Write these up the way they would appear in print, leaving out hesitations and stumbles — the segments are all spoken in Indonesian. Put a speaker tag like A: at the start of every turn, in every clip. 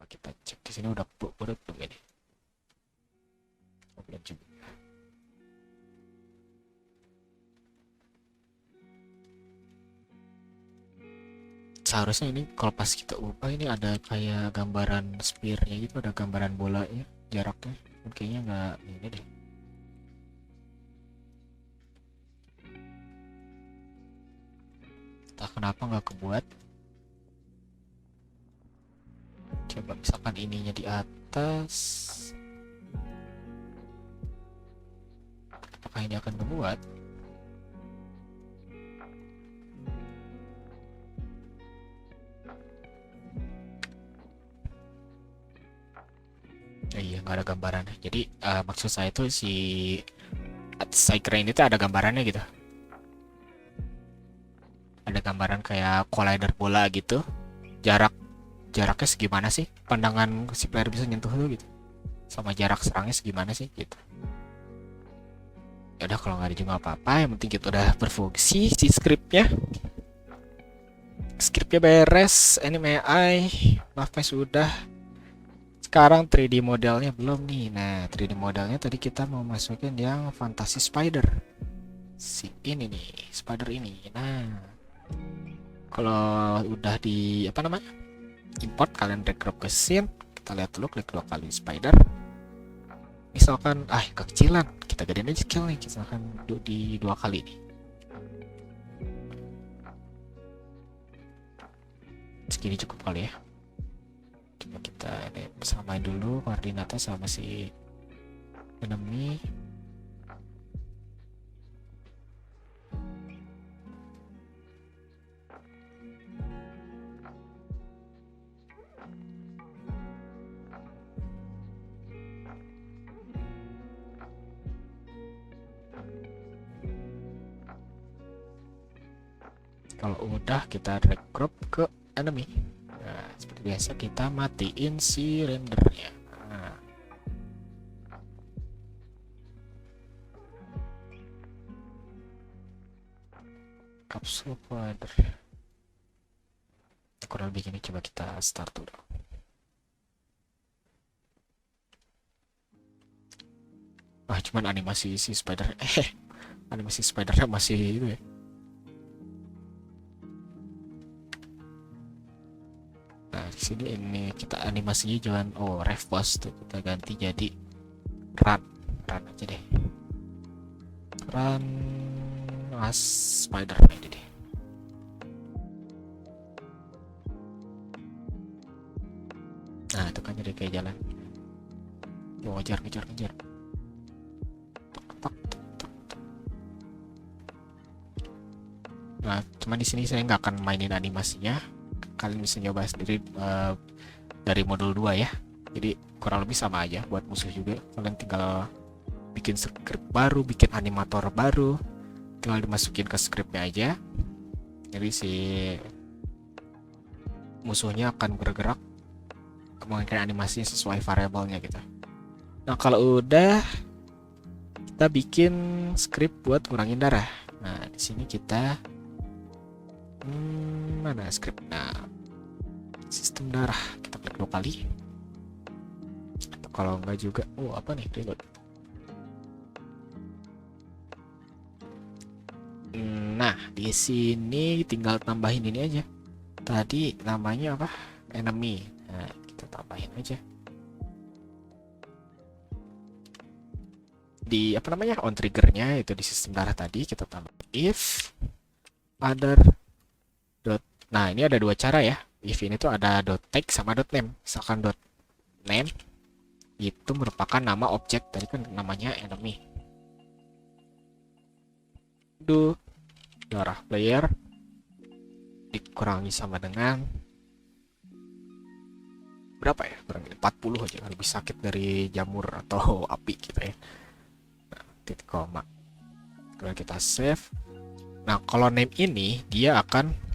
A: Kita cek di sini udah bulat belum ini. Oh, belum juga. Seharusnya ini kalau pas kita ubah ini ada kayak gambaran spear-nya gitu, ada gambaran bolanya, jaraknya. Kayaknya nggak ini deh. Entah kenapa nggak kebuat. Coba misalkan ininya di atas, apakah ini akan kebuat? Iya, nggak ada gambarannya. Jadi maksud saya itu saya kira ini tuh ada gambarannya gitu. Ada gambaran kayak collider bola gitu. Jaraknya segimana sih? Pandangan si player bisa nyentuh tuh gitu. Sama jarak serangnya segimana sih gitu. Ya udah, kalau nggak ada juga apa-apa. Yang penting kita udah berfungsi si scriptnya. Scriptnya beres. Anime AI, mapnya sudah. Sekarang 3D modelnya belum nih. Nah, 3D modelnya tadi kita mau masukin yang Fantasy Spider. Si ini nih, spider ini. Nah, kalau udah di apa namanya? Import, kalian drag drop ke scene. Kita lihat dulu, klik dua kali spider. Misalkan kekecilan, kita gedein aja skill nih. Misalkan di dua kali nih. Segini cukup kali ya. Coba kita ini samain dulu koordinatnya sama si enemy. Kalau udah, kita drag drop ke enemy. Nah, seperti biasa kita matiin si rendernya. Nah, kapsul provider. Kurang lebih gini, coba kita start dulu. Cuman animasi si spider animasi spidernya masih itu ya. Nah, di sini ini kita animasinya jangan ref boss tuh, kita ganti jadi run aja deh. Run as spider ini deh. Nah, itu kan jadi kayak jalan. Ngejar. Nah, cuma di sini saya nggak akan mainin animasinya. Kalian bisa nyoba sendiri dari modul 2 ya. Jadi kurang lebih sama aja buat musuh juga. Kalian tinggal bikin script baru, bikin animator baru, tinggal dimasukin ke scriptnya aja. Jadi si musuhnya akan bergerak mengenai animasinya sesuai variabelnya gitu. Nah, kalau udah, kita bikin script buat ngurangin darah. Nah, di sini kita mana script? Nah, sistem darah kita klik 2 kali. Atau kalau enggak juga, apa nih, reload. Nah, di sini tinggal tambahin ini aja. Tadi namanya apa? Enemy. Nah, kita tambahin aja. Di apa namanya? On triggernya itu di sistem darah tadi kita tambah if other dot. Nah, ini ada dua cara ya. If ini tuh ada dot tag sama dot name. Misalkan dot name itu merupakan nama objek, tadi kan namanya enemy. Do darah player dikurangi sama dengan berapa ya? Kurang 40 aja, lebih sakit dari jamur atau api gitu ya. Nah, titik koma. Kalau kita save. Nah, kalau name ini dia akan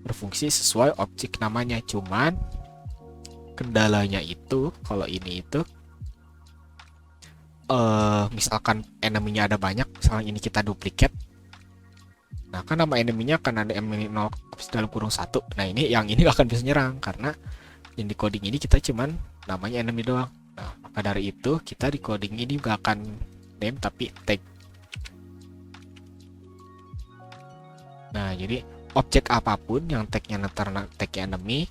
A: berfungsi sesuai objek namanya, cuman kendalanya itu kalau ini itu misalkan enemy-nya ada banyak, misalkan ini kita duplikat. Nah, kan nama enemy-nya akan ada enemy 0 dalam kurung 1. Nah, ini yang ini akan bisa nyerang karena yang di coding ini kita cuman namanya enemy doang. Nah, maka dari itu kita di coding ini gak akan name tapi tag. Nah, jadi objek apapun yang tagnya tagnya enemy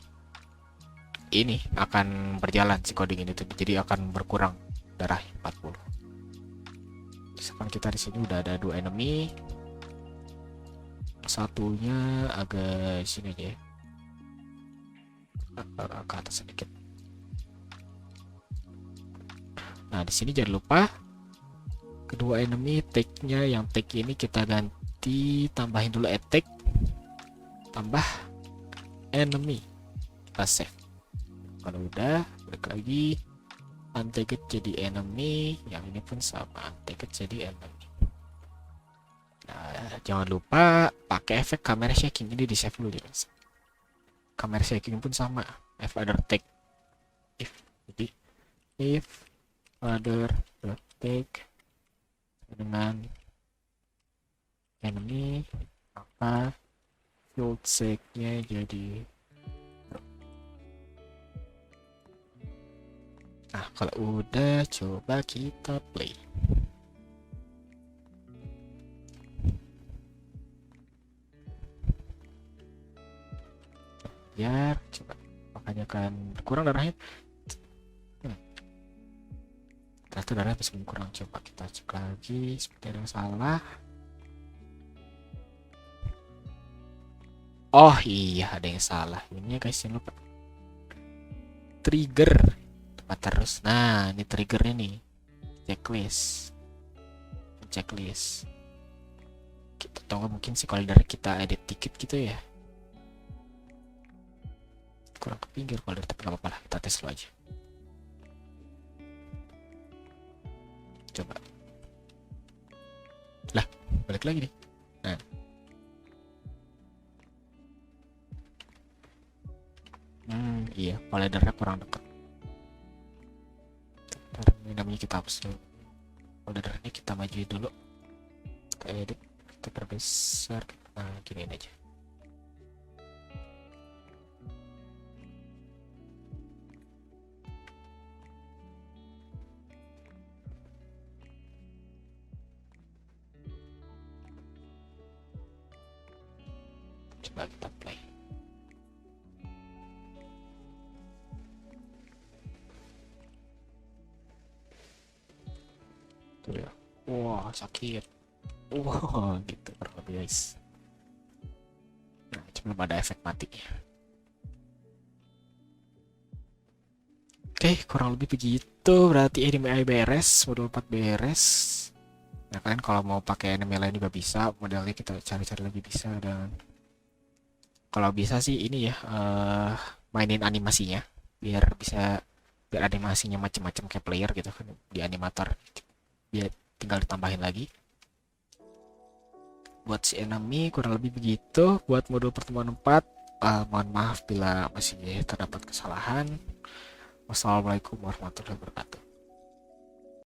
A: ini akan berjalan si coding ini tuh, jadi akan berkurang darah 40. Misalkan kita di sini udah ada 2 enemy, satunya agak sini aja ya, ke atas sedikit. Nah, di sini jangan lupa kedua enemy tag-nya, yang tag ini kita ganti, tambahin dulu attack tambah enemy, kita save. Kalau udah, balik lagi, untagged jadi enemy, yang ini pun sama, untagged jadi enemy. Nah, jangan lupa pakai efek kamera shaking, ini di save dulu ya. Kamera shaking pun sama, if other tag, jadi if other tag dengan enemy, maka field seg-nya jadi. Nah, kalau udah, coba kita play. Biar coba, makanya kan kurang darahnya. Ternyata darahnya masih kurang. Coba kita cek lagi, seperti ada yang salah. Oh iya, ada yang salah. Ini guys, yang lupa trigger terus. Nah, ini triggernya nih, checklist. Kita tahu mungkin sih kalau dari kita edit dikit gitu ya, kurang ke pinggir kalau dari, tapi nggak apa-apa lah, kita tes dulu aja. Coba lah, balik lagi nih. Nah, iya, collidernya kurang dekat. Ini namanya kita hapus dulu. Collidernya kita majuin dulu, kita edit, kita perbesar. Nah, giniin aja. Coba kita play. Tuh ya. Wah, sakit. Wah, gitu kurang lebih guys. Nah, cuma belum ada efek mati. Oke, kurang lebih begitu. Berarti anime beres, modul 4 beres. Nah, kalian kalau mau pakai anime lain juga bisa. Modelnya kita cari-cari lagi bisa. Dan kalau bisa sih ini ya, mainin animasinya biar animasinya macam-macam kayak player gitu kan di animator. Biar tinggal ditambahin lagi. Buat si enemy kurang lebih begitu. Buat modul pertemuan 4, mohon maaf bila masih terdapat kesalahan. Wassalamualaikum warahmatullahi wabarakatuh.